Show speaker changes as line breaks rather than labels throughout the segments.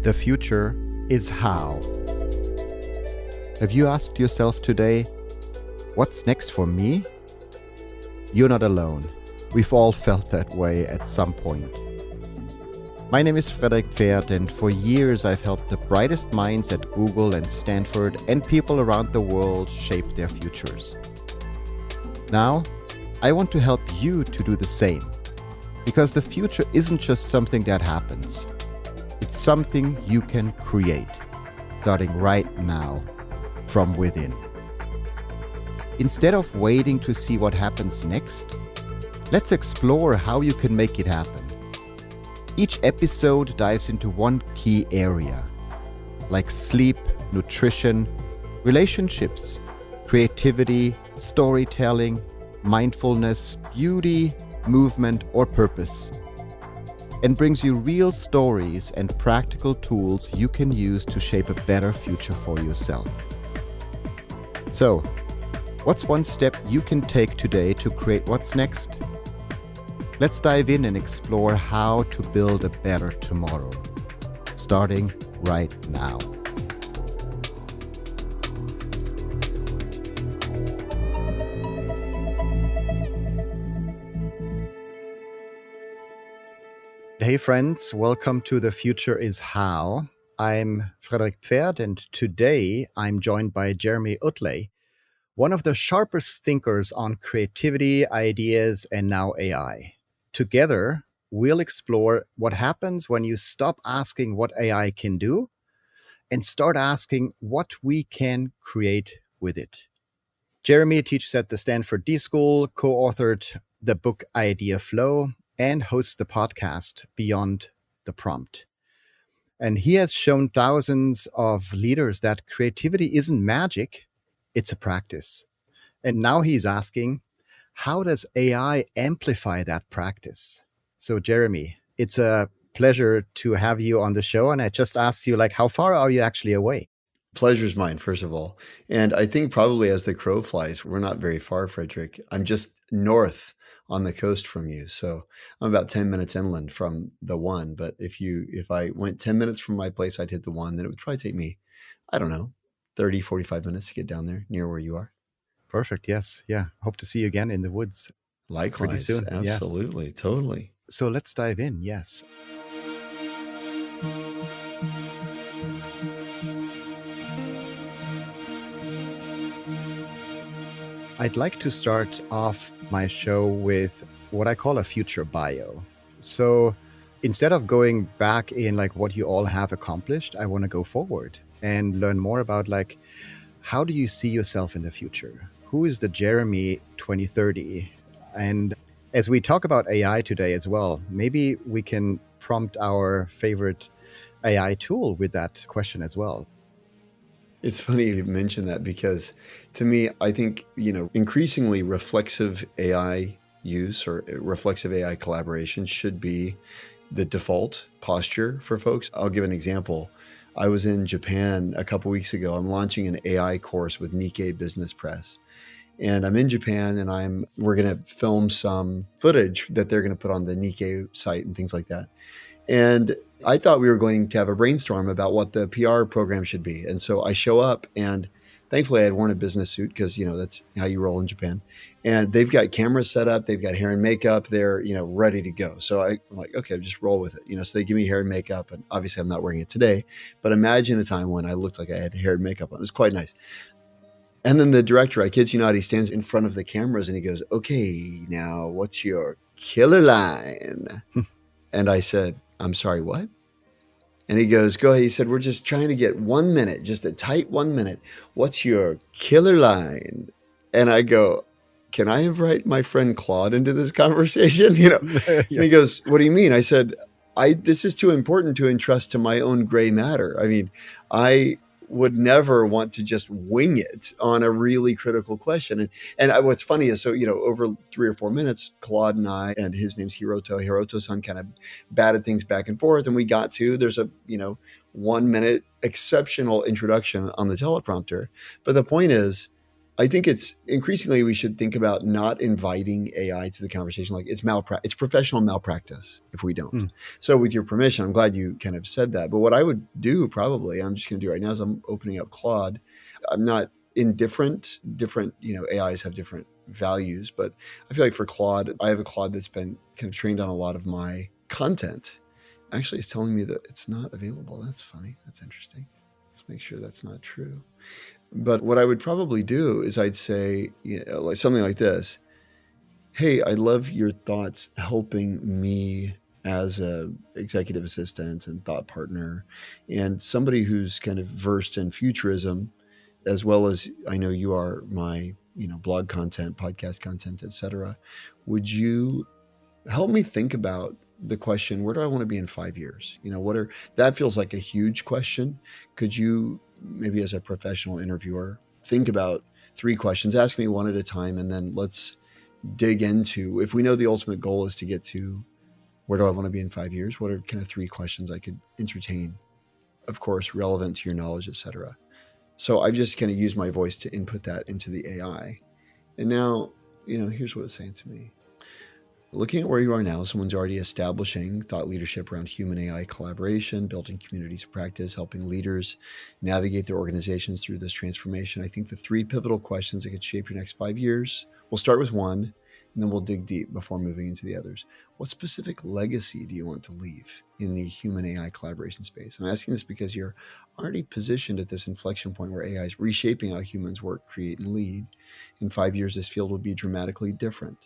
The future is how. Have you asked yourself today, what's next for me? You're not alone. We've all felt that way at some point. My name is Frederik and for years I've helped the brightest minds at Google and Stanford and people around the world shape their futures. Now, I want to help you to do the same. Because the future isn't just something that happens. It's something you can create, starting right now, from within. Instead of waiting to see what happens next, let's explore how you can make it happen. Each episode dives into one key area, like sleep, nutrition, relationships, creativity, storytelling, mindfulness, beauty, movement, or purpose, and brings you real stories and practical tools you can use to shape a better future for yourself. So, what's one step you can take today to create what's next? Let's dive in and explore how to build a better tomorrow, starting right now. Hey friends, welcome to The Future is How. I'm Frederik and today I'm joined by Jeremy Utley, one of the sharpest thinkers on creativity, ideas, and now AI. Together, we'll explore what happens when you stop asking what AI can do and start asking what we can create with it. Jeremy teaches at the Stanford D School, co-authored the book Ideaflow, and hosts the podcast Beyond the Prompt. And he has shown thousands of leaders that creativity isn't magic, it's a practice. And now he's asking, how does AI amplify that practice? So Jeremy, it's a pleasure to have you on the show. And I just asked you, how far are you actually away?
Pleasure's mine, first of all. And I think probably as the crow flies, we're not very far, Frederik. I'm just north on the coast from you. So I'm about 10 minutes inland from the one. But if I went 10 minutes from my place, I'd hit the one. Then it would probably take me, 30, 45 minutes to get down there near where you are.
Perfect. Yes. Yeah. Hope to see you again in the woods.
Likewise.
Pretty soon.
Absolutely. Yes. Totally.
So let's dive in. Yes. I'd like to start off my show with what I call a future bio. So instead of going back in what you all have accomplished, I want to go forward and learn more about how do you see yourself in the future? Who is the Jeremy 2030? And as we talk about AI today as well, maybe we can prompt our favorite AI tool with that question as well.
It's funny you mentioned that because to me, I think, increasingly reflexive AI use or reflexive AI collaboration should be the default posture for folks. I'll give an example. I was in Japan a couple weeks ago. I'm launching an AI course with Nikkei Business Press. And I'm in Japan and we're going to film some footage that they're going to put on the Nikkei site and things like that. And I thought we were going to have a brainstorm about what the PR program should be. And so I show up and thankfully I had worn a business suit because, that's how you roll in Japan. And they've got cameras set up. They've got hair and makeup. They're, ready to go. So I'm like, okay, just roll with it. So they give me hair and makeup. And obviously I'm not wearing it today. But imagine a time when I looked like I had hair and makeup on. It was quite nice. And then the director, I kid you not, he stands in front of the cameras and he goes, okay, now what's your killer line? And I said, I'm sorry, what? And he goes, go ahead. He said, we're just trying to get 1 minute, just a tight 1 minute. What's your killer line? And I go, can I invite my friend Claude into this conversation? Yes. And he goes, what do you mean? I said, this is too important to entrust to my own gray matter. I mean, I would never want to just wing it on a really critical question. And what's funny is, over 3 or 4 minutes, Claude and I, and his name's Hiroto-san kind of batted things back and forth. And we got to, there's a, 1 minute exceptional introduction on the teleprompter. But the point is, I think it's increasingly we should think about not inviting AI to the conversation. Like it's professional malpractice if we don't. So with your permission, I'm glad you kind of said that. But what I would do probably, I'm just going to do right now is I'm opening up Claude. I'm not indifferent. Different, AIs have different values, but I feel like for Claude, I have a Claude that's been kind of trained on a lot of my content. Actually, it's telling me that it's not available. That's funny. That's interesting. Let's make sure that's not true. But what I would probably do is I'd say, like something like this. Hey, I love your thoughts helping me as a executive assistant and thought partner and somebody who's kind of versed in futurism, as well as I know you are my, blog content, podcast content, et cetera. Would you help me think about the question, where do I want to be in 5 years? That feels like a huge question. Could you maybe as a professional interviewer, think about 3 questions, ask me one at a time, and then let's dig into, if we know the ultimate goal is to get to where do I want to be in 5 years, what are kind of 3 questions I could entertain, of course, relevant to your knowledge, et cetera. So I've just kind of used my voice to input that into the AI. And now, here's what it's saying to me. Looking at where you are now, someone's already establishing thought leadership around human AI collaboration, building communities of practice, helping leaders navigate their organizations through this transformation. I think the 3 pivotal questions that could shape your next 5 years, we'll start with one, and then we'll dig deep before moving into the others. What specific legacy do you want to leave in the human AI collaboration space? I'm asking this because you're already positioned at this inflection point where AI is reshaping how humans work, create, and lead. In 5 years, this field will be dramatically different.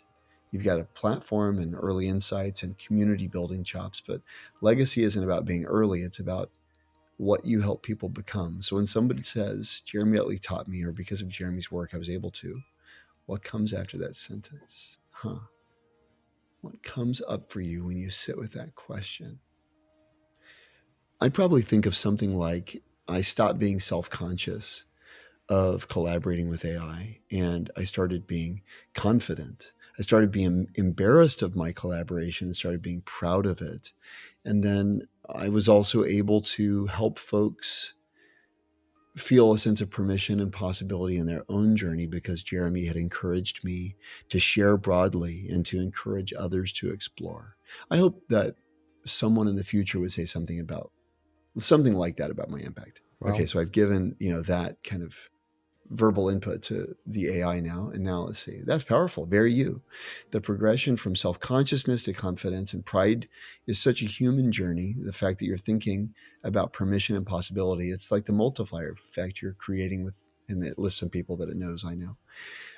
You've got a platform and early insights and community building chops, but legacy isn't about being early. It's about what you help people become. So when somebody says, Jeremy Utley taught me, or because of Jeremy's work, I was able to, what comes after that sentence? What comes up for you when you sit with that question? I'd probably think of something like, I stopped being self-conscious of collaborating with AI, and I started being confident. I started being embarrassed of my collaboration and started being proud of it. And then I was also able to help folks feel a sense of permission and possibility in their own journey because Jeremy had encouraged me to share broadly and to encourage others to explore. I hope that someone in the future would say something like that about my impact. Wow. Okay, so I've given, that kind of verbal input to the AI now. And now let's see, that's powerful. Very you. The progression from self-consciousness to confidence and pride is such a human journey. The fact that you're thinking about permission and possibility, it's like the multiplier effect you're creating and it lists some people that it knows, I know.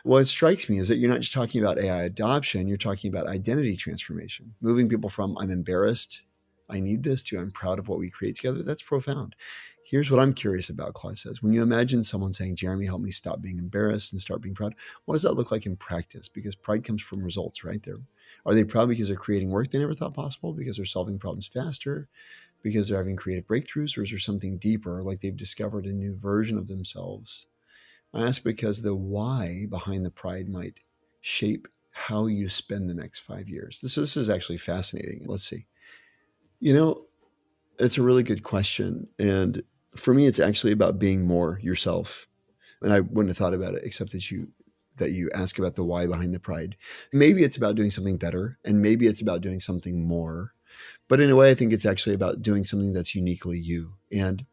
What strikes me is that you're not just talking about AI adoption, you're talking about identity transformation, moving people from I'm embarrassed, I need this, to I'm proud of what we create together. That's profound. Here's what I'm curious about, Claude says. When you imagine someone saying, Jeremy, help me stop being embarrassed and start being proud, what does that look like in practice? Because pride comes from results, right? Are they proud because they're creating work they never thought possible? Because they're solving problems faster? Because they're having creative breakthroughs? Or is there something deeper, like they've discovered a new version of themselves? I ask because the why behind the pride might shape how you spend the next 5 years. This is actually fascinating. Let's see. It's a really good question. And for me, it's actually about being more yourself. And I wouldn't have thought about it except that you ask about the why behind the pride. Maybe it's about doing something better, and maybe it's about doing something more. But in a way, I think it's actually about doing something that's uniquely you. And,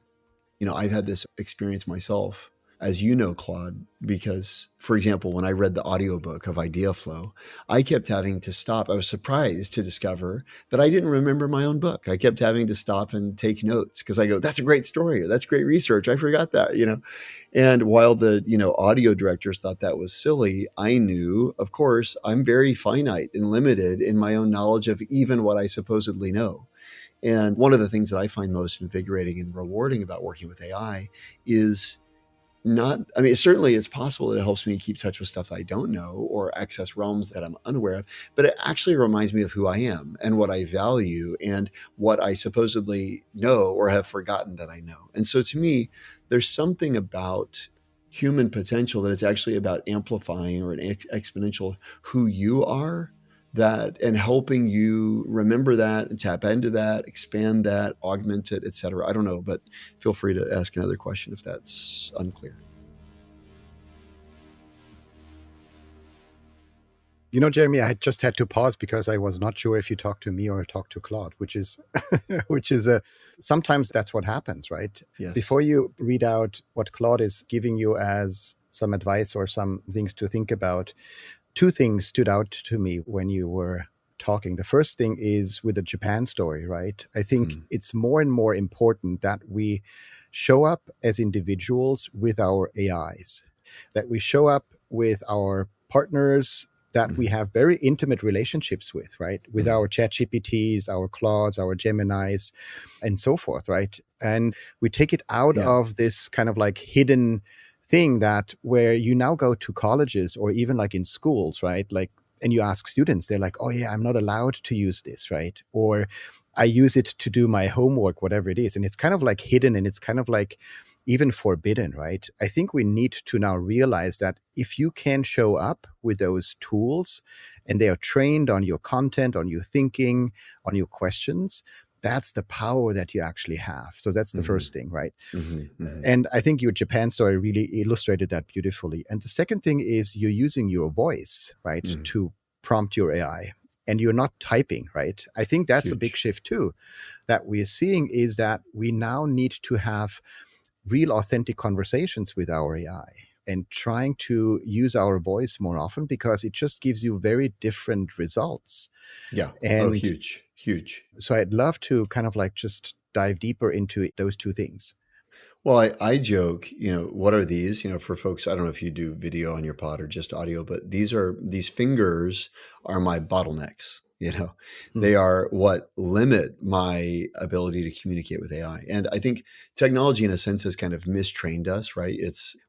I've had this experience myself, as you know, Claude, because, for example, when I read the audiobook of Ideaflow, I kept having to stop. I was surprised to discover that I didn't remember my own book. I kept having to stop and take notes because I go, that's a great story. Or, that's great research. I forgot that, And while the, audio directors thought that was silly, I knew, of course, I'm very finite and limited in my own knowledge of even what I supposedly know. And one of the things that I find most invigorating and rewarding about working with AI is certainly it's possible that it helps me keep touch with stuff that I don't know or access realms that I'm unaware of, but it actually reminds me of who I am and what I value and what I supposedly know or have forgotten that I know. And so to me, there's something about human potential that it's actually about amplifying or an exponential who you are, that and helping you remember that and tap into that, expand that, augment it, et cetera. I don't know, but feel free to ask another question if that's unclear.
Jeremy, I just had to pause because I was not sure if you talked to me or talked to Claude, which is, sometimes that's what happens, right?
Yes.
Before you read out what Claude is giving you as some advice or some things to think about, two things stood out to me when you were talking. The first thing is with the Japan story, right? I think it's more and more important that we show up as individuals with our AIs, that we show up with our partners that we have very intimate relationships with, right? With our ChatGPTs, our Claudes, our Geminis, and so forth, right? And we take it out
Yeah.
of this kind of like hidden thing that where you now go to colleges or even like in schools, right? Like, and you ask students, they're like, oh yeah, I'm not allowed to use this, right? Or I use it to do my homework, whatever it is. And it's kind of like hidden and it's kind of like even forbidden, right? I think we need to now realize that if you can show up with those tools and they are trained on your content, on your thinking, on your questions, that's the power that you actually have. So that's the first thing, right? And I think your Japan story really illustrated that beautifully. And the second thing is you're using your voice, right, to prompt your AI. And you're not typing, right? I think that's a big shift too that we're seeing is that we now need to have real authentic conversations with our AI and trying to use our voice more often because it just gives you very different results.
Yeah.
And
Huge.
So I'd love to kind of like just dive deeper into those two things.
Well, I joke, what are these? For folks, I don't know if you do video on your pod or just audio, but these fingers are my bottlenecks. They are what limit my ability to communicate with AI. And I think technology in a sense has kind of mistrained us, right?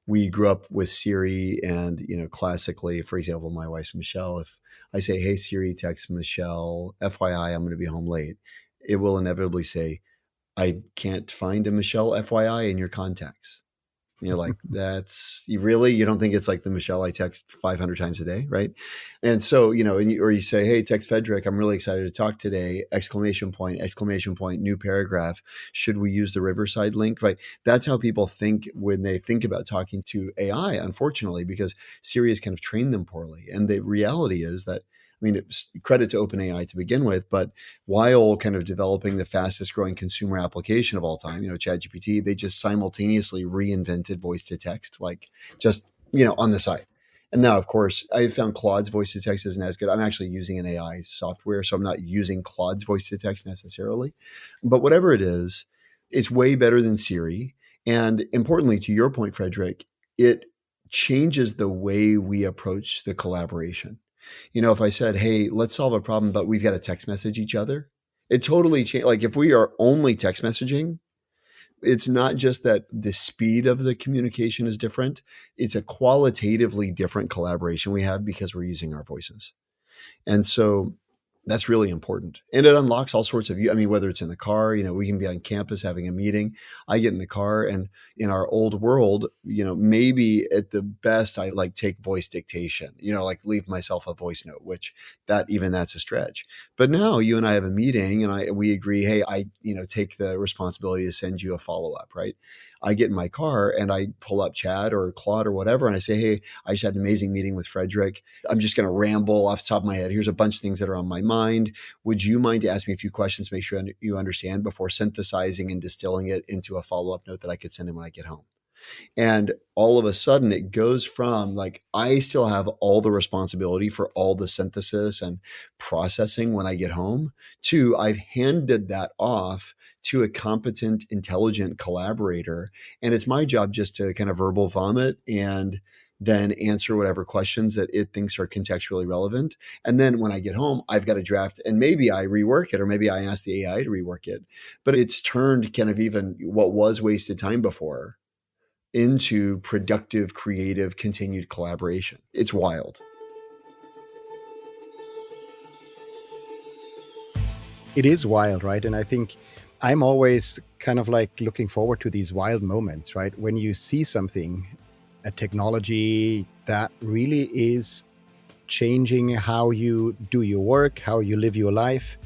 We grew up with Siri and, classically, for example, my wife's Michelle, if I say, hey, Siri, text Michelle, FYI, I'm going to be home late, it will inevitably say, I can't find a Michelle FYI in your contacts. And you're like, you don't think it's like the Michelle I text 500 times a day, right? And so, or you say, hey, text Frederik, I'm really excited to talk today, exclamation point, new paragraph. Should we use the Riverside link, right? That's how people think when they think about talking to AI, unfortunately, because Siri has kind of trained them poorly. And the reality is that, it's credit to OpenAI to begin with, but while kind of developing the fastest growing consumer application of all time, ChatGPT, they just simultaneously reinvented voice to text, like just, on the side. And now, of course, I found Claude's voice to text isn't as good. I'm actually using an AI software, so I'm not using Claude's voice to text necessarily. But whatever it is, it's way better than Siri. And importantly, to your point, Frederik, it changes the way we approach the collaboration. If I said, hey, let's solve a problem, but we've got to text message each other, it totally changed. Like if we are only text messaging, it's not just that the speed of the communication is different. It's a qualitatively different collaboration we have because we're using our voices. And so that's really important. And it unlocks all sorts of, whether it's in the car, we can be on campus having a meeting. I get in the car and in our old world, maybe at the best, I like take voice dictation, like leave myself a voice note, which that's a stretch. But now you and I have a meeting and we agree, hey, I take the responsibility to send you a follow-up, right? I get in my car and I pull up Chat or Claude or whatever. And I say, hey, I just had an amazing meeting with Frederik. I'm just going to ramble off the top of my head. Here's a bunch of things that are on my mind. Would you mind to ask me a few questions, make sure you understand before synthesizing and distilling it into a follow-up note that I could send him when I get home? And all of a sudden it goes from like, I still have all the responsibility for all the synthesis and processing when I get home to I've handed that off to a competent, intelligent collaborator. And it's my job just to kind of verbal vomit and then answer whatever questions that it thinks are contextually relevant. And then when I get home, I've got a draft and maybe I rework it or maybe I ask the AI to rework it. But it's turned kind of even what was wasted time before into productive, creative, continued collaboration. It's wild.
It is wild, right? And I think I'm always kind of like looking forward to these wild moments, right? When you see something, a technology that really is changing how you do your work, how you live your life.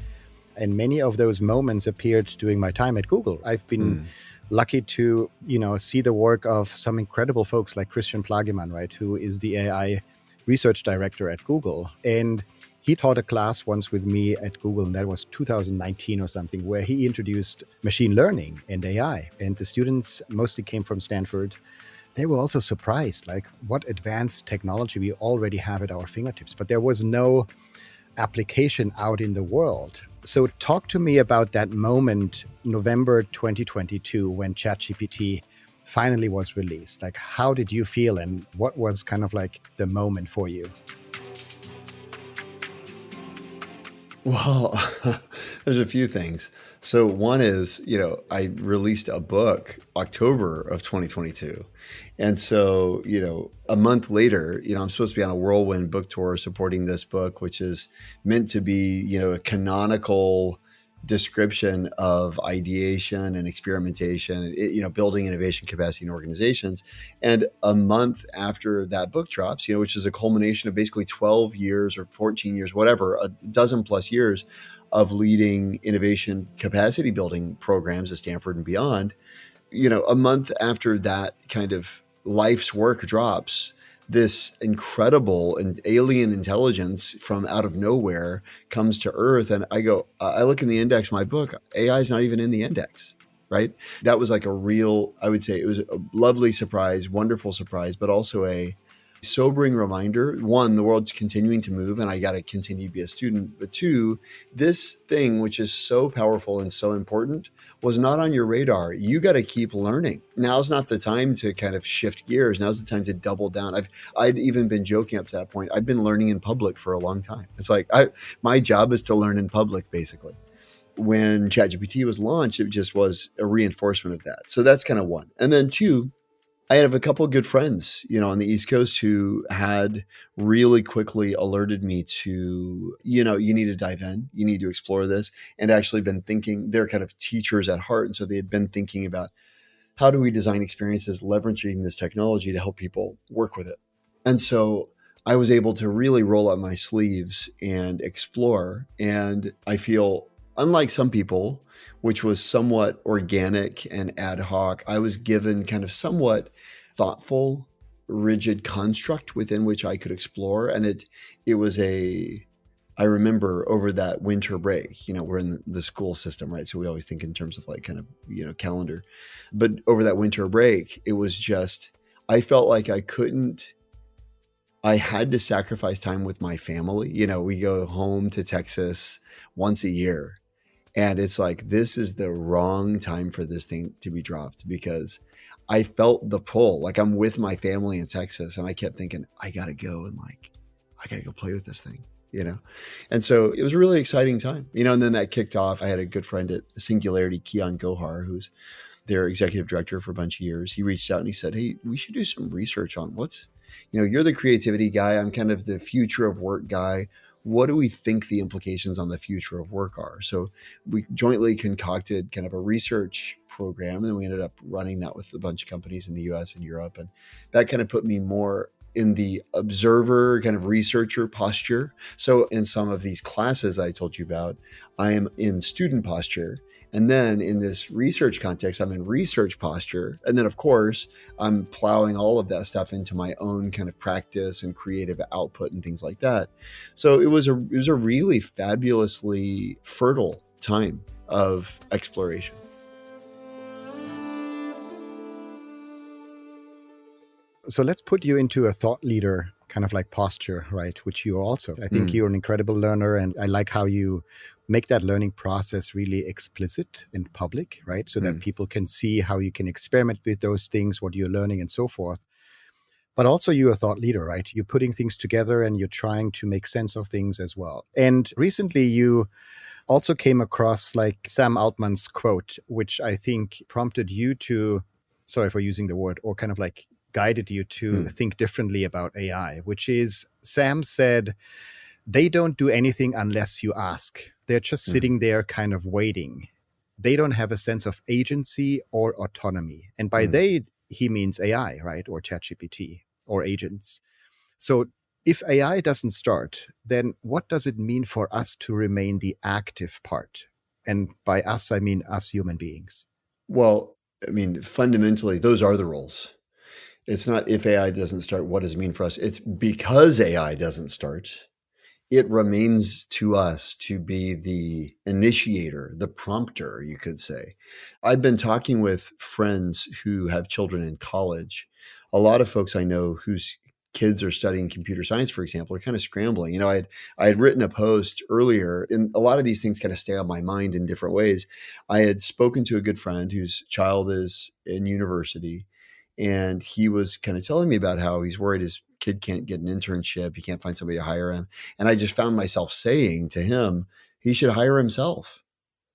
And many of those moments appeared during my time at Google. I've been lucky to, see the work of some incredible folks like Christian Plagemann, right? Who is the AI research director at Google. And he taught a class once with me at Google, and that was 2019 or something, where he introduced machine learning and AI. And the students mostly came from Stanford. They were also surprised, like what advanced technology we already have at our fingertips. But there was no application out in the world. So talk to me about that moment, November 2022, when ChatGPT finally was released. Like, how did you feel and what was kind of like the moment for you?
Well, there's a few things. So one is, I released a book October of 2022. And so, a month later, I'm supposed to be on a whirlwind book tour supporting this book, which is meant to be, a canonical description of ideation and experimentation, building innovation capacity in organizations. And a month after that book drops, which is a culmination of basically 12 years or 14 years, whatever, a dozen plus years of leading innovation capacity building programs at Stanford and beyond, a month after that kind of life's work drops, this incredible and alien intelligence from out of nowhere comes to Earth. And I look in the index, my book, AI is not even in the index, right? That was like a real, I would say it was a lovely surprise, wonderful surprise, but also a sobering reminder. One, the world's continuing to move and I got to continue to be a student. But two, this thing, which is so powerful and so important, was not on your radar. You got to keep learning. Now's not the time to kind of shift gears. Now's the time to double down. I'd even been joking up to that point. I've been learning in public for a long time. It's like my job is to learn in public, basically. When ChatGPT was launched, it just was a reinforcement of that. So that's kind of one. And then two, I have a couple of good friends, on the East Coast who had really quickly alerted me to, you need to dive in, you need to explore this, and actually been thinking, they're kind of teachers at heart. And so they had been thinking about how do we design experiences leveraging this technology to help people work with it. And so I was able to really roll up my sleeves and explore. And I feel, unlike some people, which was somewhat organic and ad hoc, I was given kind of somewhat thoughtful, rigid construct within which I could explore. And it was I remember over that winter break, we're in the school system, right? So we always think in terms of like kind of, calendar. But over that winter break, it was just, I felt like I had to sacrifice time with my family. We go home to Texas once a year. And it's like, this is the wrong time for this thing to be dropped, because I felt the pull. Like, I'm with my family in Texas and I kept thinking, I got to go and I got to go play with this thing, And so it was a really exciting time, and then that kicked off. I had a good friend at Singularity, Kian Gohar, who's their executive director for a bunch of years. He reached out and he said, hey, we should do some research on you're the creativity guy. I'm kind of the future of work guy. What do we think the implications on the future of work are? So we jointly concocted kind of a research program, and then we ended up running that with a bunch of companies in the US and Europe. And that kind of put me more in the observer kind of researcher posture. So in some of these classes I told you about, I am in student posture. And then in this research context, I'm in research posture. And then, of course, I'm plowing all of that stuff into my own kind of practice and creative output and things like that. So it was a really fabulously fertile time of exploration.
So let's put you into a thought leader kind of like posture, right? Which you are also. I think you're an incredible learner, and I like how you make that learning process really explicit and public, right? So that people can see how you can experiment with those things, what you're learning and so forth. But also you're a thought leader, right? You're putting things together and you're trying to make sense of things as well. And recently you also came across like Sam Altman's quote, which I think prompted you to, sorry for using the word, or kind of like guided you to think differently about AI, which is Sam said, they don't do anything unless you ask. They're just sitting there kind of waiting. They don't have a sense of agency or autonomy. And by they, he means AI, right? Or ChatGPT or agents. So if AI doesn't start, then what does it mean for us to remain the active part? And by us, I mean us human beings.
Well, I mean, fundamentally, those are the roles. It's not if AI doesn't start, what does it mean for us? It's because AI doesn't start, it remains to us to be the initiator, the prompter, you could say. I've been talking with friends who have children in college. A lot of folks I know whose kids are studying computer science, for example, are kind of scrambling. I had written a post earlier, and a lot of these things kind of stay on my mind in different ways. I had spoken to a good friend whose child is in university, and he was kind of telling me about how he's worried his kid can't get an internship. He can't find somebody to hire him. And I just found myself saying to him, he should hire himself.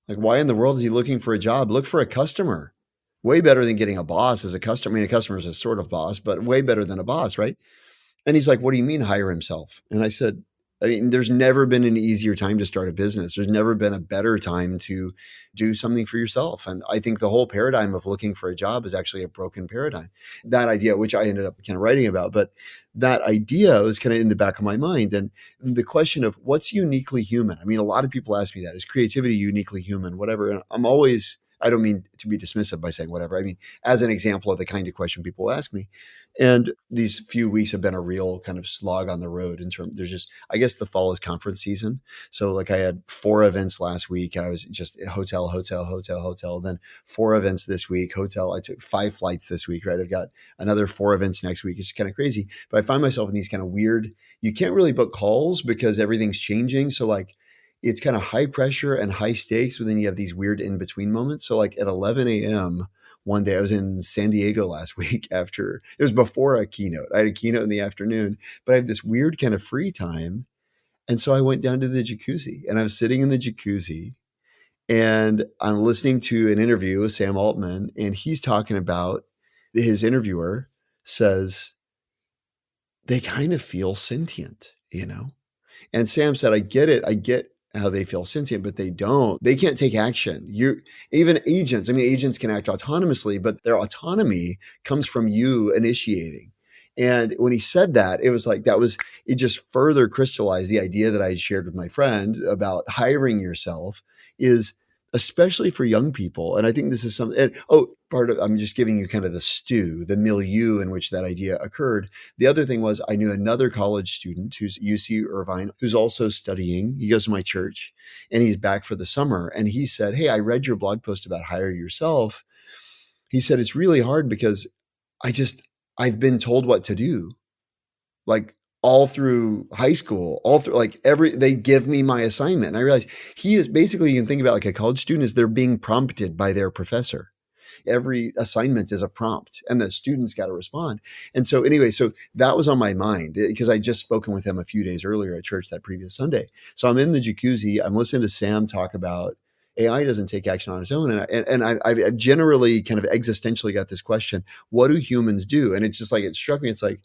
Like, why in the world is he looking for a job? Look for a customer. Way better than getting a boss as a customer. I mean, a customer is a sort of boss, but way better than a boss, right? And he's like, what do you mean hire himself? And I said, I mean, there's never been an easier time to start a business. There's never been a better time to do something for yourself. And I think the whole paradigm of looking for a job is actually a broken paradigm. That idea, which I ended up kind of writing about, but that idea was kind of in the back of my mind. And the question of what's uniquely human. I mean, a lot of people ask me that. Is creativity uniquely human? Whatever. And I'm always, I don't mean to be dismissive by saying whatever. I mean, as an example of the kind of question people ask me. And these few weeks have been a real kind of slog on the road in terms, there's just, I guess the fall is conference season. So like I had 4 events last week and I was just hotel, then 4 events this week, hotel. I took 5 flights this week, right? I've got another 4 events next week. It's kind of crazy, but I find myself in these kind of weird, you can't really book calls because everything's changing. So like, it's kind of high pressure and high stakes, but then you have these weird in between moments. So like at 11 a.m., one day I was in San Diego last week after, it was before a keynote. I had a keynote in the afternoon, but I had this weird kind of free time. And so I went down to the jacuzzi and I was sitting in the jacuzzi and I'm listening to an interview with Sam Altman. And he's talking about, his interviewer says, they kind of feel sentient, you know? And Sam said, I get it. I get how they feel sentient, but they can't take action. Even agents, I mean, agents can act autonomously, but their autonomy comes from you initiating. And when he said that, it just further crystallized the idea that I had shared with my friend about hiring yourself is especially for young people. And I think this is something, I'm just giving you kind of the milieu in which that idea occurred. The other thing was I knew another college student who's UC Irvine, who's also studying. He goes to my church and he's back for the summer. And he said, hey, I read your blog post about hire yourself. He said, it's really hard because I've been told what to do. Like all through high school, they give me my assignment. And I realized he is basically, you can think about like a college student is they're being prompted by their professor. Every assignment is a prompt and the students got to respond. And so anyway, so that was on my mind because I just spoken with him a few days earlier at church that previous Sunday. So I'm in the jacuzzi, I'm listening to Sam talk about AI doesn't take action on its own. And I've generally kind of existentially got this question, what do humans do? And it's just like, it struck me. It's like,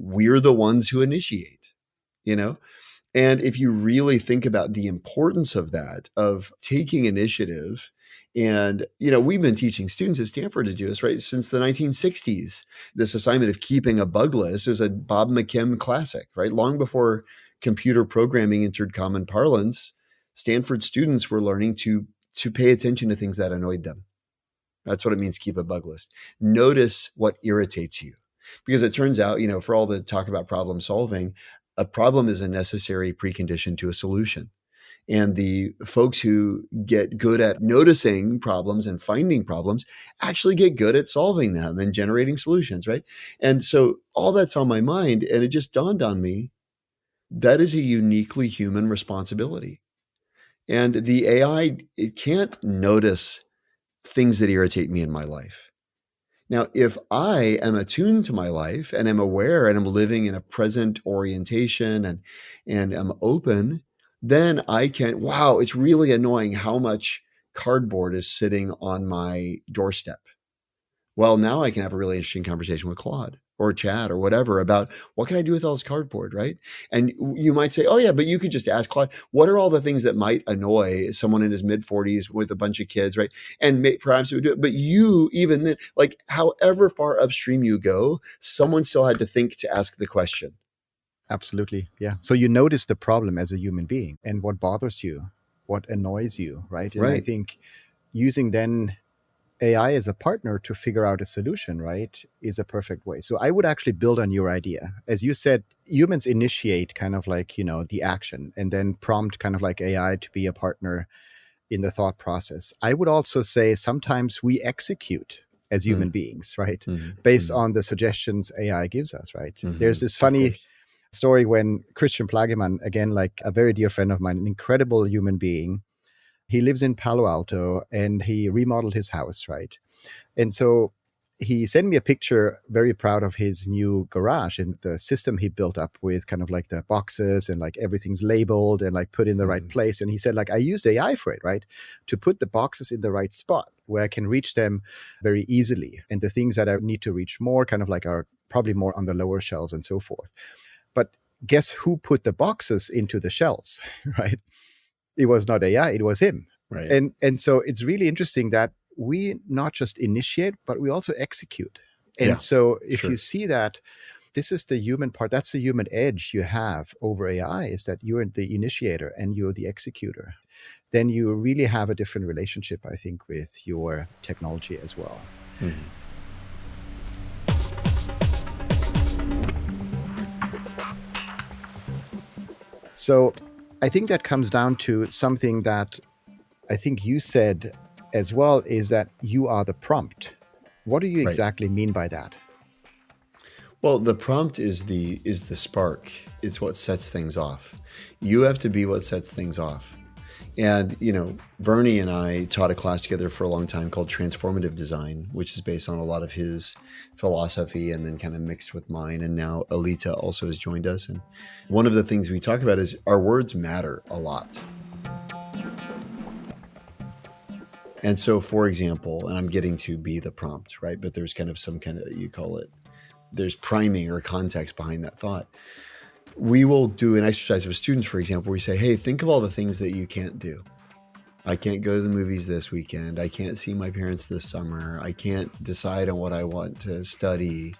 we're the ones who initiate, you know? And if you really think about the importance of that, of taking initiative, and, you know, we've been teaching students at Stanford to do this, right? Since the 1960s, this assignment of keeping a bug list is a Bob McKim classic, right? Long before computer programming entered common parlance, Stanford students were learning to pay attention to things that annoyed them. That's what it means to keep a bug list. Notice what irritates you. Because it turns out, you know, for all the talk about problem solving, a problem is a necessary precondition to a solution. And the folks who get good at noticing problems and finding problems actually get good at solving them and generating solutions, right? And so all that's on my mind. And it just dawned on me, that is a uniquely human responsibility. And the AI, it can't notice things that irritate me in my life. Now, if I am attuned to my life and am aware and I'm living in a present orientation and I'm open, then I can, wow, it's really annoying how much cardboard is sitting on my doorstep. Well, now I can have a really interesting conversation with Claude or Chat or whatever about what can I do with all this cardboard, right? And you might say, oh yeah, but you could just ask Claude, what are all the things that might annoy someone in his mid 40s with a bunch of kids, right? And perhaps it would do it. But you, even then, like however far upstream you go, someone still had to think to ask the question.
Absolutely. Yeah. So you notice the problem as a human being and what bothers you, what annoys you, right? And I
Right.
think using then AI as a partner to figure out a solution, right, is a perfect way. So I would actually build on your idea. As you said, humans initiate kind of like, the action and then prompt kind of like AI to be a partner in the thought process. I would also say sometimes we execute as human beings, right, based on the suggestions AI gives us, right? There's this funny story when Christian Plagemann, again, like a very dear friend of mine, an incredible human being, he lives in Palo Alto and he remodeled his house, right? And so he sent me a picture, very proud of his new garage and the system he built up with kind of like the boxes and like everything's labeled and like put in the right place. And he said, like, I used AI for it, right? To put the boxes in the right spot where I can reach them very easily. And the things that I need to reach more kind of like are probably more on the lower shelves and so forth. But guess who put the boxes into the shelves, right? It was not AI, it was him.
Right.
And so it's really interesting that we not just initiate, but we also execute. And so if you see that, this is the human part, that's the human edge you have over AI, is that you're the initiator and you're the executor. Then you really have a different relationship, I think, with your technology as well. So I think that comes down to something that I think you said as well, is that you are the prompt. What do you exactly mean by that?
Well, the prompt is the spark. It's what sets things off. You have to be what sets things off. And, Bernie and I taught a class together for a long time called Transformative Design, which is based on a lot of his philosophy and then kind of mixed with mine. And now Alita also has joined us. And one of the things we talk about is our words matter a lot. And so, for example, and I'm getting to be the prompt, right? But there's kind of you call it, there's priming or context behind that thought. We will do an exercise with students, for example, where we say, hey, think of all the things that you can't do. I can't go to the movies this weekend. I can't see my parents this summer. I can't decide on what I want to study.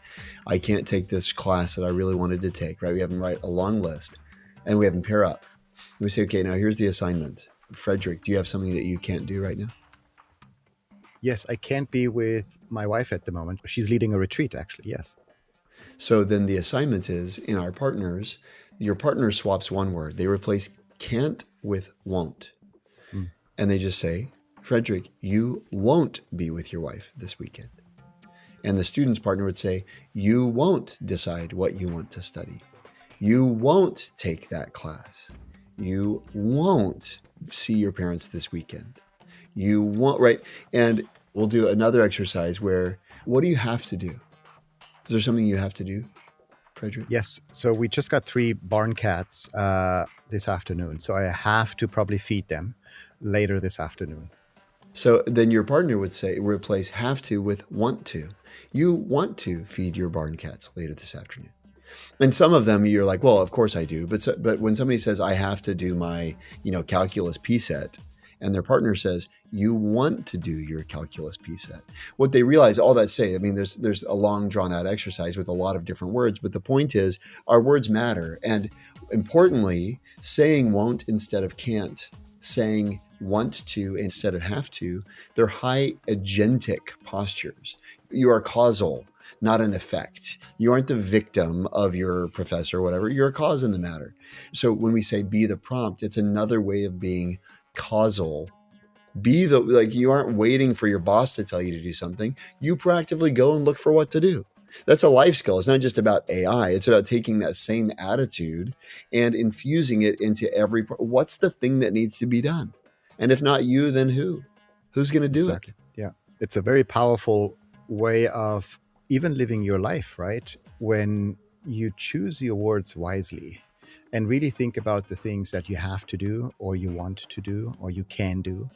I can't take this class that I really wanted to take, right? We have them write a long list and we have them pair up. And we say, okay, now here's the assignment. Frederik, do you have something that you can't do right now?
Yes, I can't be with my wife at the moment. She's leading a retreat, actually, yes.
So then the assignment is, in our partners, your partner swaps one word. They replace can't with won't. And they just say, Frederik, you won't be with your wife this weekend. And the student's partner would say, you won't decide what you want to study. You won't take that class. You won't see your parents this weekend. You won't, right? And we'll do another exercise where, what do you have to do? Is there something you have to do, Frederik?
Yes. So we just got 3 barn cats this afternoon. So I have to probably feed them later this afternoon.
So then your partner would say, replace have to with want to. You want to feed your barn cats later this afternoon. And some of them you're like, well, of course I do. But when somebody says, I have to do my, calculus P set, and their partner says, you want to do your calculus P set. What they realize, all that say, there's a long drawn out exercise with a lot of different words, but the point is our words matter. And importantly, saying won't instead of can't, saying want to instead of have to, they're high agentic postures. You are causal, not an effect. You aren't the victim of your professor or whatever. You're a cause in the matter. So when we say be the prompt, it's another way of being causal. You aren't waiting for your boss to tell you to do something. You proactively go and look for what to do. That's a life skill. It's not just about AI. It's about taking that same attitude and infusing it into what's the thing that needs to be done? And if not you, then who? Who's going to do it?
Yeah. It's a very powerful way of even living your life, right? When you choose your words wisely and really think about the things that you have to do or you want to do or you can do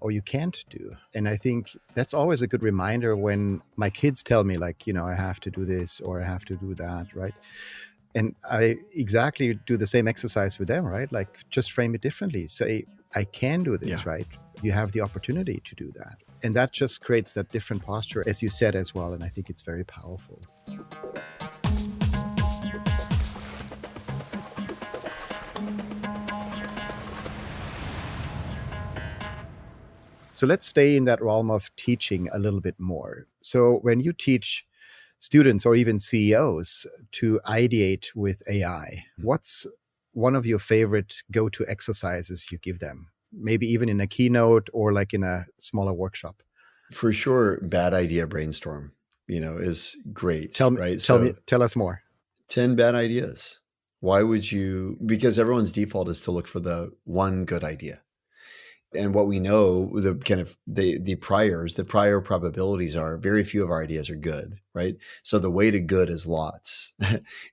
or you can't do. And I think that's always a good reminder when my kids tell me like, I have to do this or I have to do that, right? And I exactly do the same exercise with them, right? Like just frame it differently. Say, I can do this, right? You have the opportunity to do that. And that just creates that different posture, as you said as well. And I think it's very powerful. So let's stay in that realm of teaching a little bit more. So when you teach students or even CEOs to ideate with AI, what's one of your favorite go-to exercises you give them? Maybe even in a keynote or like in a smaller workshop.
For sure, bad idea brainstorm, is great,
Tell me,
right?
tell us more.
10 bad ideas. Why would you? Because everyone's default is to look for the one good idea. And what we know, the kind of the prior probabilities are very few of our ideas are good, right? So the way to good is lots,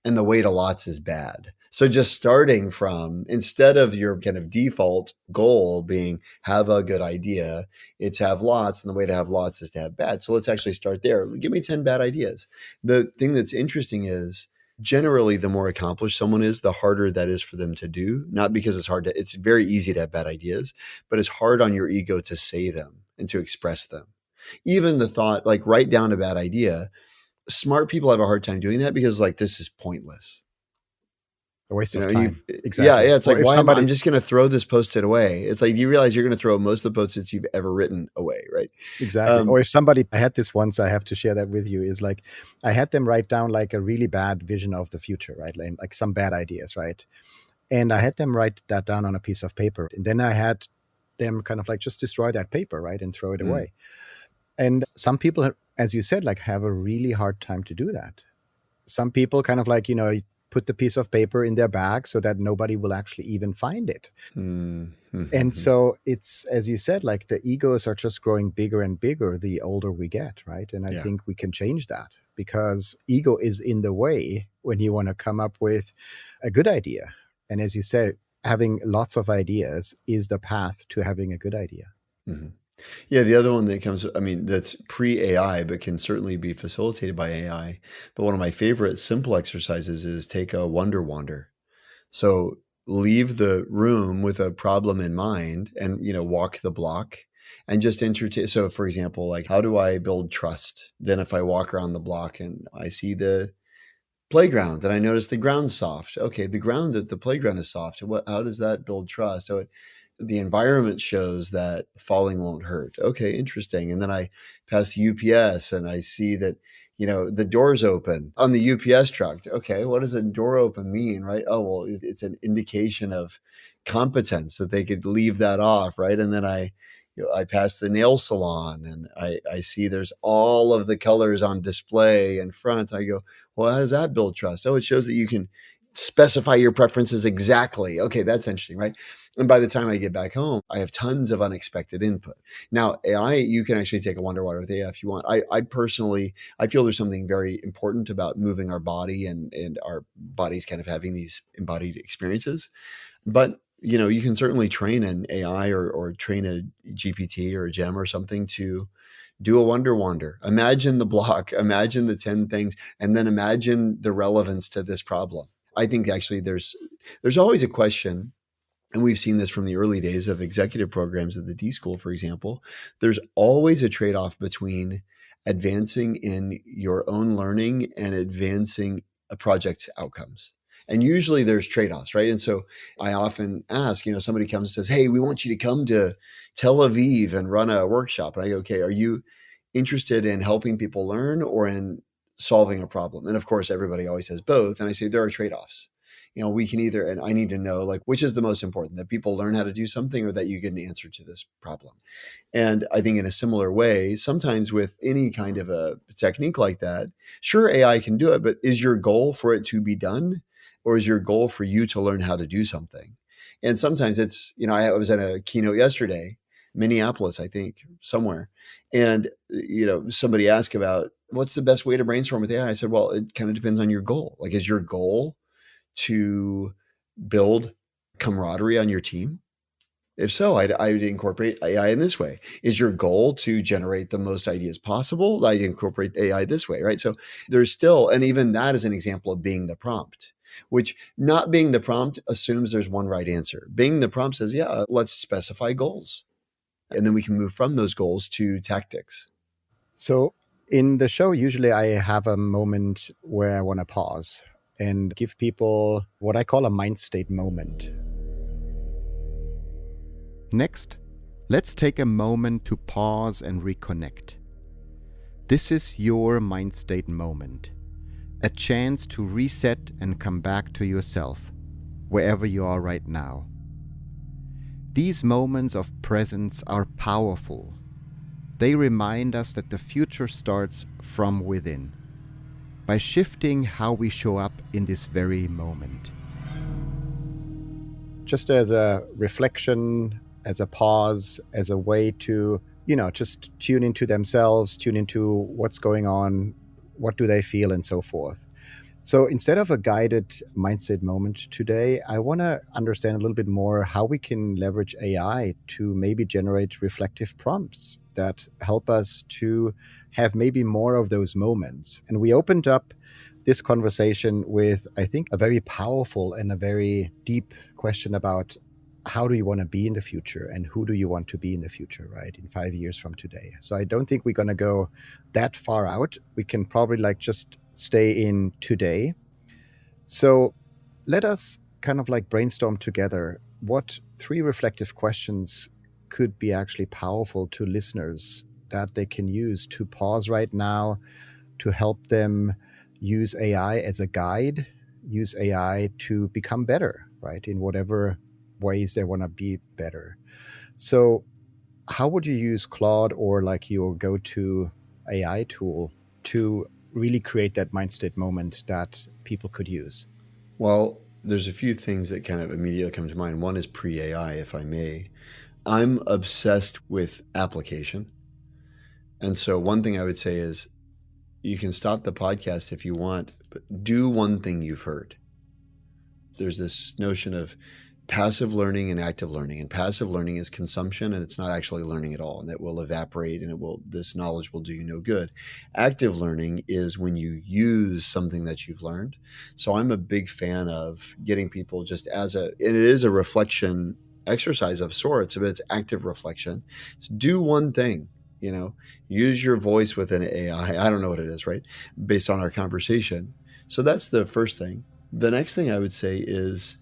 and the way to lots is bad. So just starting from, instead of your kind of default goal being have a good idea, it's have lots, and the way to have lots is to have bad. So let's actually start there. Give me 10 bad ideas. The thing that's interesting is, generally, the more accomplished someone is, the harder that is for them to do. Not because it's very easy to have bad ideas, but it's hard on your ego to say them and to express them. Even the thought, like, write down a bad idea. Smart people have a hard time doing that because, like, this is pointless.
A waste of time.
Yeah.
Exactly.
It's
Or
like,
if
I'm just going to throw this Post-it away. It's like, do you realize you're going to throw most of the Post-its you've ever written away, right?
Exactly. Or if I had this once, I have to share that with you, is like, I had them write down like a really bad vision of the future, right? Like some bad ideas, right? And I had them write that down on a piece of paper. And then I had them kind of like just destroy that paper, right? And throw it away. And some people, as you said, like have a really hard time to do that. Some people kind of like, put the piece of paper in their bag so that nobody will actually even find it. And so it's, as you said, like the egos are just growing bigger and bigger the older we get, right? And I think we can change that, because ego is in the way when you want to come up with a good idea. And as you said, having lots of ideas is the path to having a good idea.
Yeah, the other one that comes, that's pre-AI, but can certainly be facilitated by AI. But one of my favorite simple exercises is take a wonder wander. So leave the room with a problem in mind and, walk the block and just entertain. So for example, like, how do I build trust? Then if I walk around the block and I see the playground and I notice the ground's soft. Okay, the ground at the playground is soft. How does that build trust? So the environment shows that falling won't hurt. Okay, interesting. And then I pass UPS and I see that, the door's open on the UPS truck. Okay, what does a door open mean, right? Oh, well, it's an indication of competence that they could leave that off, right? And then I pass the nail salon and I see there's all of the colors on display in front. I go, well, how does that build trust? Oh, it shows that you can specify your preferences exactly. Okay, that's interesting, right? And by the time I get back home, I have tons of unexpected input. Now, AI, you can actually take a wonder water with AI if you want. I personally, I feel there's something very important about moving our body and our bodies kind of having these embodied experiences. But, you can certainly train an AI or train a GPT or a gem or something to do a wonder wander. Imagine the block, imagine the 10 things, and then imagine the relevance to this problem. I think actually there's always a question, and we've seen this from the early days of executive programs at the D School, for example. There's always a trade-off between advancing in your own learning and advancing a project's outcomes. And usually there's trade-offs, right? And so I often ask, somebody comes and says, hey, we want you to come to Tel Aviv and run a workshop. And I go, okay, are you interested in helping people learn or in solving a problem? And of course, everybody always says both. And I say, there are trade-offs. We can either, and I need to know, like, which is the most important, that people learn how to do something or that you get an answer to this problem. And I think in a similar way, sometimes with any kind of a technique like that, sure, AI can do it, but is your goal for it to be done? Or is your goal for you to learn how to do something? And sometimes it's, I was at a keynote yesterday, Minneapolis, I think, somewhere. And, somebody asked about what's the best way to brainstorm with AI. I said, well, it kind of depends on your goal. Like, is your goal to build camaraderie on your team? If so, I would incorporate AI in this way. Is your goal to generate the most ideas possible? I'd incorporate AI this way, right? So there's still, and even that is an example of being the prompt, which not being the prompt assumes there's one right answer. Being the prompt says, yeah, let's specify goals. And then we can move from those goals to tactics.
So in the show, usually I have a moment where I want to pause and give people what I call a Mindstate Moment. Next, Let's take a moment to pause and reconnect. This is your Mindstate Moment, a chance to reset and come back to yourself, wherever you are right now. These moments of presence are powerful. They remind us that the future starts from within, by shifting how we show up in this very moment. Just as a reflection, as a pause, as a way to, just tune into themselves, tune into what's going on, what do they feel, and so forth. So instead of a guided mindset moment today, I want to understand a little bit more how we can leverage AI to maybe generate reflective prompts that help us to have maybe more of those moments. And we opened up this conversation with, I think, a very powerful and a very deep question about how do you want to be in the future and who do you want to be in the future, right? In 5 years from today. So I don't think we're going to go that far out. We can probably just stay in today. So let us kind of brainstorm together what 3 reflective questions could be actually powerful to listeners that they can use to pause right now, to help them use AI as a guide, use AI to become better, right? In whatever ways they want to be better. So how would you use Claude or your go-to AI tool to really create that Mindstate Moment that people could use?
Well, there's a few things that kind of immediately come to mind. One is pre-AI, if I may. I'm obsessed with application. And so one thing I would say is you can stop the podcast if you want, but do one thing you've heard. There's this notion of passive learning and active learning. And passive learning is consumption, and it's not actually learning at all. And it will evaporate, and this knowledge will do you no good. Active learning is when you use something that you've learned. So I'm a big fan of getting people just and it is a reflection exercise of sorts, but it's active reflection. It's do one thing, use your voice with an AI. I don't know what it is, right? Based on our conversation. So that's the first thing. The next thing I would say is,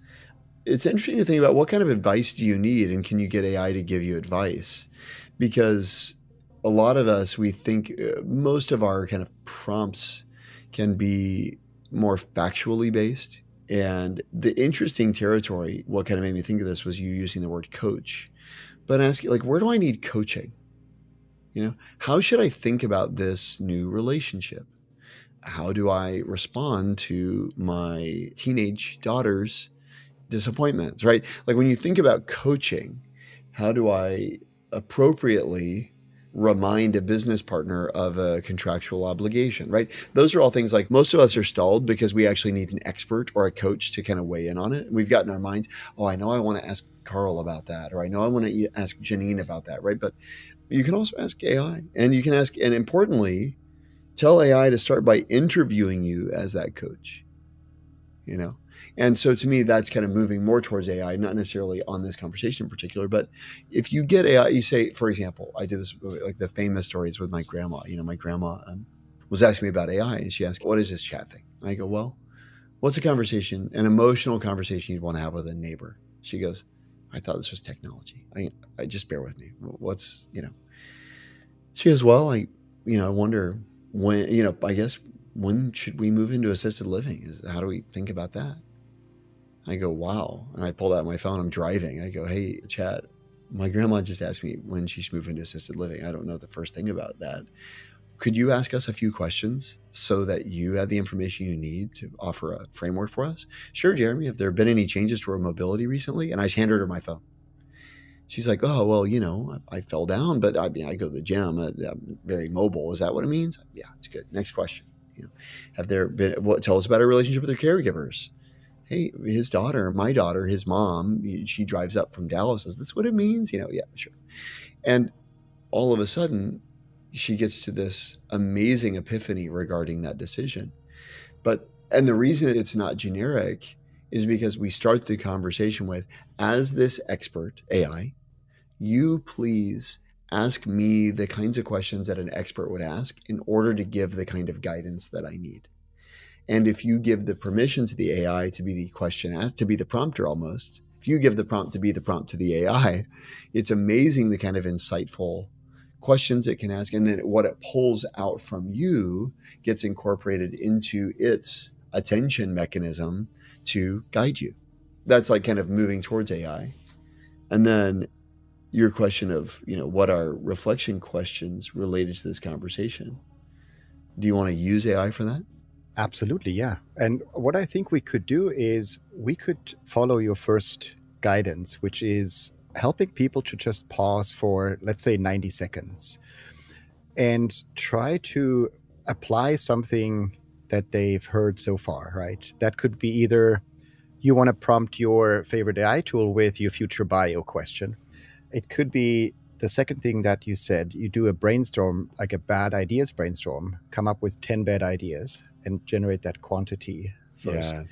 it's interesting to think about what kind of advice do you need, and can you get AI to give you advice? Because a lot of us, we think most of our kind of prompts can be more factually based. And the interesting territory, what kind of made me think of this was you using the word coach, but asking where do I need coaching? How should I think about this new relationship? How do I respond to my teenage daughter's disappointments, right? When you think about coaching, how do I appropriately remind a business partner of a contractual obligation, right? Those are all things most of us are stalled because we actually need an expert or a coach to kind of weigh in on it. And we've got in our minds, I know I want to ask Carl about that, or I know I want to ask Janine about that, right? But you can also ask AI, and you can ask, and importantly, tell AI to start by interviewing you as that coach, And so to me, that's kind of moving more towards AI, not necessarily on this conversation in particular, but if you get AI, you say, for example, I did this, the famous stories with my grandma. My grandma was asking me about AI, and she asked, what is this chat thing? And I go, well, what's an emotional conversation you'd want to have with a neighbor? She goes, I thought this was technology. I just bear with me. She goes, well, I wonder when, I guess, when should we move into assisted living? How do we think about that? I go, wow. And I pulled out my phone. I'm driving. I go, hey, chat, my grandma just asked me when she should move into assisted living. I don't know the first thing about that. Could you ask us a few questions so that you have the information you need to offer a framework for us? Sure, Jeremy. Have there been any changes to her mobility recently? And I handed her my phone. She's like, oh, well, I fell down, but I go to the gym. I'm very mobile. Is that what it means? Yeah, it's good. Next question. Have there been, tell us about her relationship with her caregivers. Hey, his daughter, my daughter, his mom, she drives up from Dallas. Is this what it means? Yeah, sure. And all of a sudden, she gets to this amazing epiphany regarding that decision. And the reason it's not generic is because we start the conversation with, as this expert, AI, you please ask me the kinds of questions that an expert would ask in order to give the kind of guidance that I need. And if you give the permission to the AI to be the question asked, to be the prompter almost, If you give the prompt to be the prompt to the AI, it's amazing the kind of insightful questions it can ask. And then what it pulls out from you gets incorporated into its attention mechanism to guide you. That's like kind of moving towards AI. And then your question of, what are reflection questions related to this conversation? Do you want to use AI for that?
Absolutely, yeah. And what I think we could do is we could follow your first guidance, which is helping people to just pause for, let's say, 90 seconds and try to apply something that they've heard so far, right? That could be either you want to prompt your favorite AI tool with your future bio question. It could be the second thing that you said, you do a brainstorm, like a bad ideas brainstorm, come up with 10 bad ideas and generate that quantity first.
Yeah.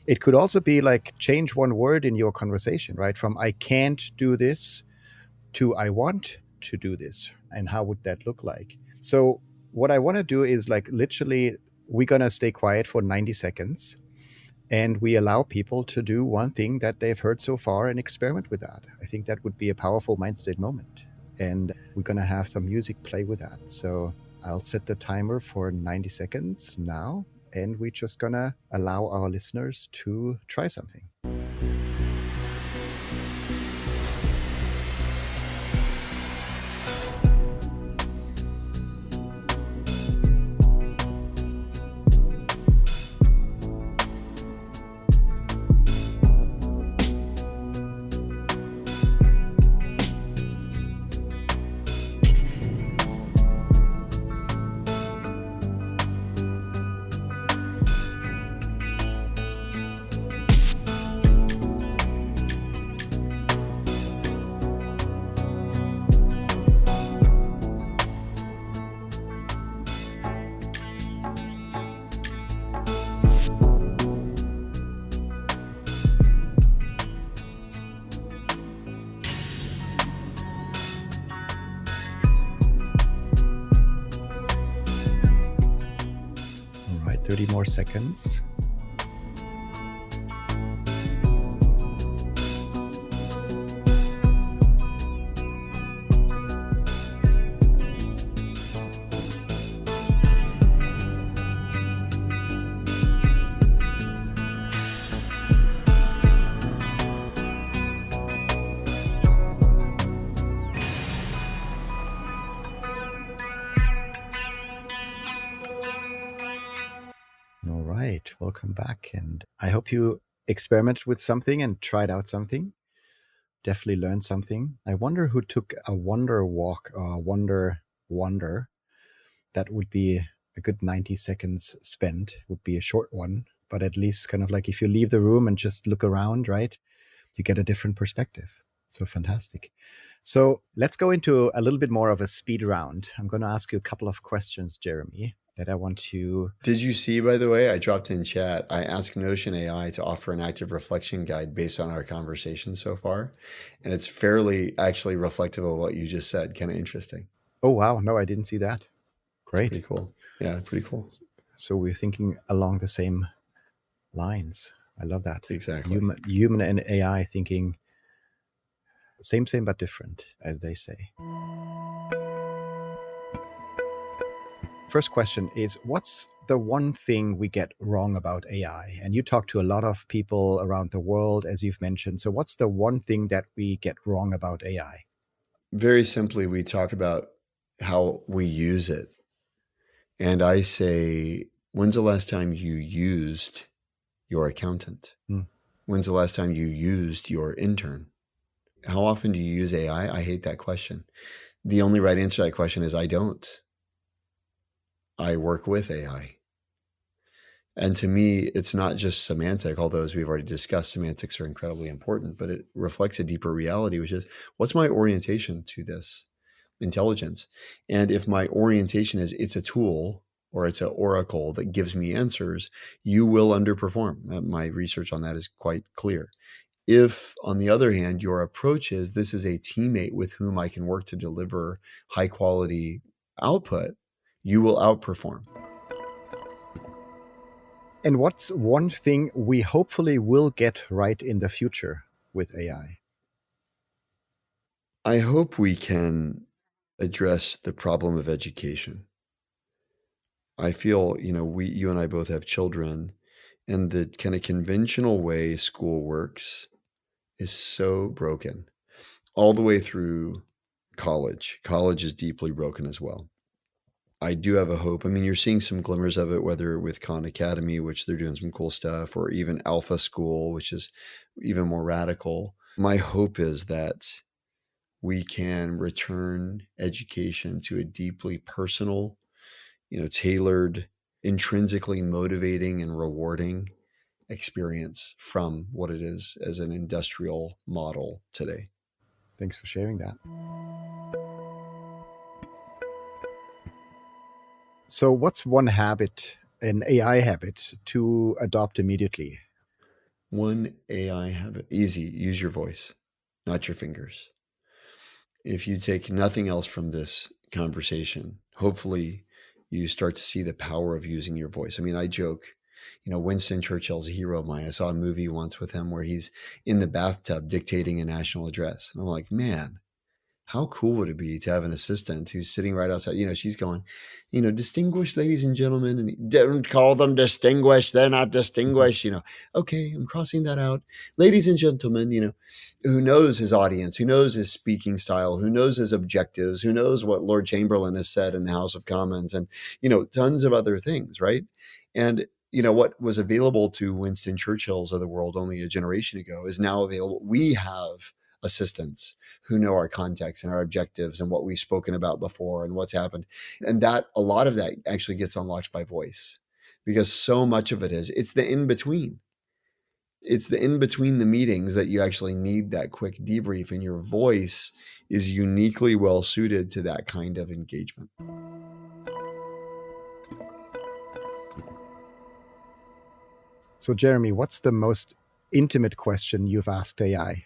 It could also be like change one word in your conversation, right? From I can't do this to I want to do this. And how would that look like? So what I want to do is like literally we're going to stay quiet for 90 seconds and we allow people to do one thing that they've heard so far and experiment with that. I think that would be a powerful Mindstate moment. And we're going to have some music play with that. So I'll set the timer for 90 seconds now. And we're just going to allow our listeners to try something. All right, 30 more seconds. All right, welcome back. And I hope you experimented with something and tried out something. Definitely learned something. I wonder who took a wonder walk or wonder. That would be a good 90 seconds spent, would be a short one, but at least kind of like if you leave the room and just look around, right, you get a different perspective. So fantastic. So let's go into a little bit more of a speed round. I'm going to ask you a couple of questions, Jeremy, that I want to...
Did you see, by the way, I dropped in chat, I asked Notion AI to offer an active reflection guide based on our conversation so far. And it's fairly actually reflective of what you just said. Kind of interesting.
Oh, wow. No, I didn't see that. Great.
Pretty cool. Yeah, pretty cool.
So we're thinking along the same lines. I love that.
Exactly.
Human and AI thinking same, but different, as they say. First question is, what's the one thing we get wrong about AI? And you talk to a lot of people around the world, as you've mentioned. So what's the one thing that we get wrong about AI?
Very simply, we talk about how we use it. And I say, when's the last time you used your accountant? When's the last time you used your intern? How often do you use AI? I hate that question. The only right answer to that question is I don't. I work with AI. And to me, it's not just semantic, although as we've already discussed, semantics are incredibly important, but it reflects a deeper reality, which is what's my orientation to this intelligence? And if my orientation is it's a tool or it's an oracle that gives me answers, you will underperform. My research on that is quite clear. If, on the other hand, your approach is this is a teammate with whom I can work to deliver high quality output, you will outperform.
And what's one thing we hopefully will get right in the future with AI?
I hope we can address the problem of education. I feel, you and I both have children, and the kind of conventional way school works is so broken all the way through college. College is deeply broken as well. I do have a hope. I mean, you're seeing some glimmers of it, whether with Khan Academy, which they're doing some cool stuff, or even Alpha School, which is even more radical. My hope is that we can return education to a deeply personal, tailored, intrinsically motivating and rewarding experience from what it is as an industrial model today.
Thanks for sharing that. So what's one habit, an AI habit, to adopt immediately?
One AI habit, easy, use your voice, not your fingers. If you take nothing else from this conversation, hopefully you start to see the power of using your voice. I mean, I joke, Winston Churchill's a hero of mine. I saw a movie once with him where he's in the bathtub dictating a national address. And I'm like, man, how cool would it be to have an assistant who's sitting right outside? She's going, distinguished ladies and gentlemen, and don't call them distinguished. They're not distinguished. Okay, I'm crossing that out. Ladies and gentlemen, who knows his audience, who knows his speaking style, who knows his objectives, who knows what Lord Chamberlain has said in the House of Commons, and, tons of other things, right? And, what was available to Winston Churchill's of the world only a generation ago is now available. We have assistants who know our context and our objectives and what we've spoken about before and what's happened. And that a lot of that actually gets unlocked by voice, because so much of it it's the in-between. It's the in-between the meetings that you actually need that quick debrief, and your voice is uniquely well suited to that kind of engagement.
So Jeremy, what's the most intimate question you've asked AI?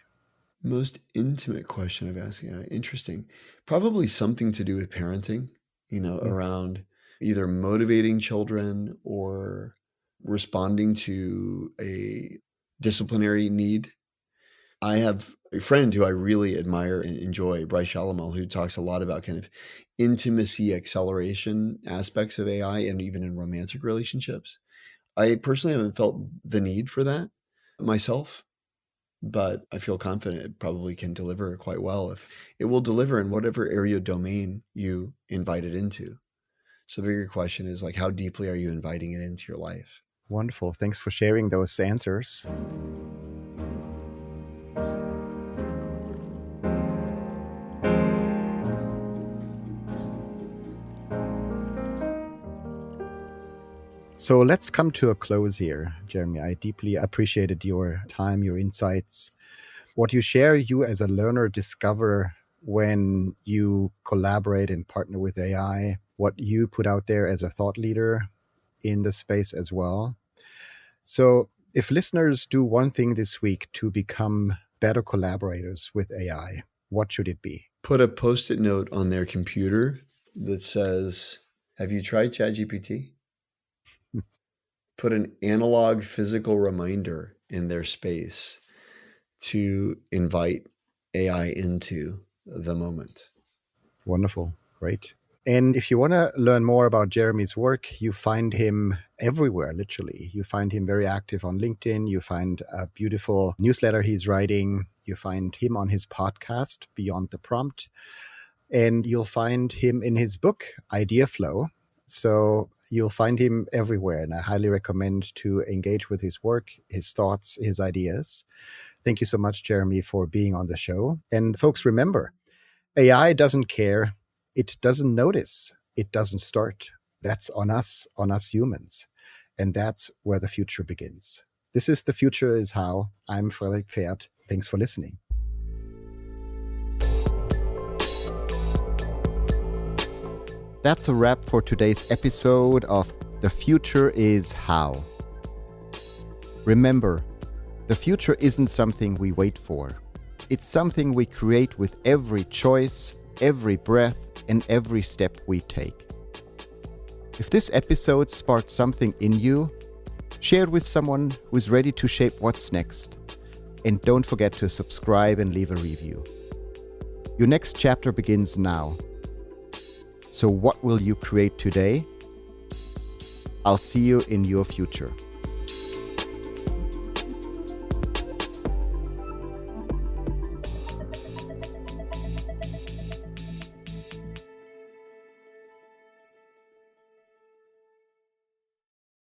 Most intimate question I've asked AI. Interesting. Probably something to do with parenting, around either motivating children or responding to a disciplinary need. I have a friend who I really admire and enjoy, Bryce Shalamal, who talks a lot about kind of intimacy acceleration aspects of AI, and even in romantic relationships. I personally haven't felt the need for that myself, but I feel confident it probably can deliver quite well. If it will deliver in whatever area domain you invite it into. So the bigger question is, like, how deeply are you inviting it into your life?
Wonderful. Thanks for sharing those answers. So let's come to a close here, Jeremy. I deeply appreciated your time, your insights. What you share, you as a learner discover when you collaborate and partner with AI, what you put out there as a thought leader in the space as well. So if listeners do one thing this week to become better collaborators with AI, what should it be?
Put a Post-it note on their computer that says, have you tried ChatGPT? Put an analog physical reminder in their space to invite AI into the moment.
Wonderful. Great. And if you want to learn more about Jeremy's work, you find him everywhere, literally. You find him very active on LinkedIn. You find a beautiful newsletter he's writing. You find him on his podcast, Beyond the Prompt. And you'll find him in his book, Ideaflow. So you'll find him everywhere. And I highly recommend to engage with his work, his thoughts, his ideas. Thank you so much, Jeremy, for being on the show. And folks, remember, AI doesn't care. It doesn't notice. It doesn't start. That's on us humans. And that's where the future begins. This is The Future Is How. I'm Frederik Pferd. Thanks for listening. That's a wrap for today's episode of The Future Is How. Remember, the future isn't something we wait for. It's something we create with every choice, every breath, and every step we take. If this episode sparked something in you, share it with someone who's ready to shape what's next. And don't forget to subscribe and leave a review. Your next chapter begins now. So what will you create today? I'll see you in your future.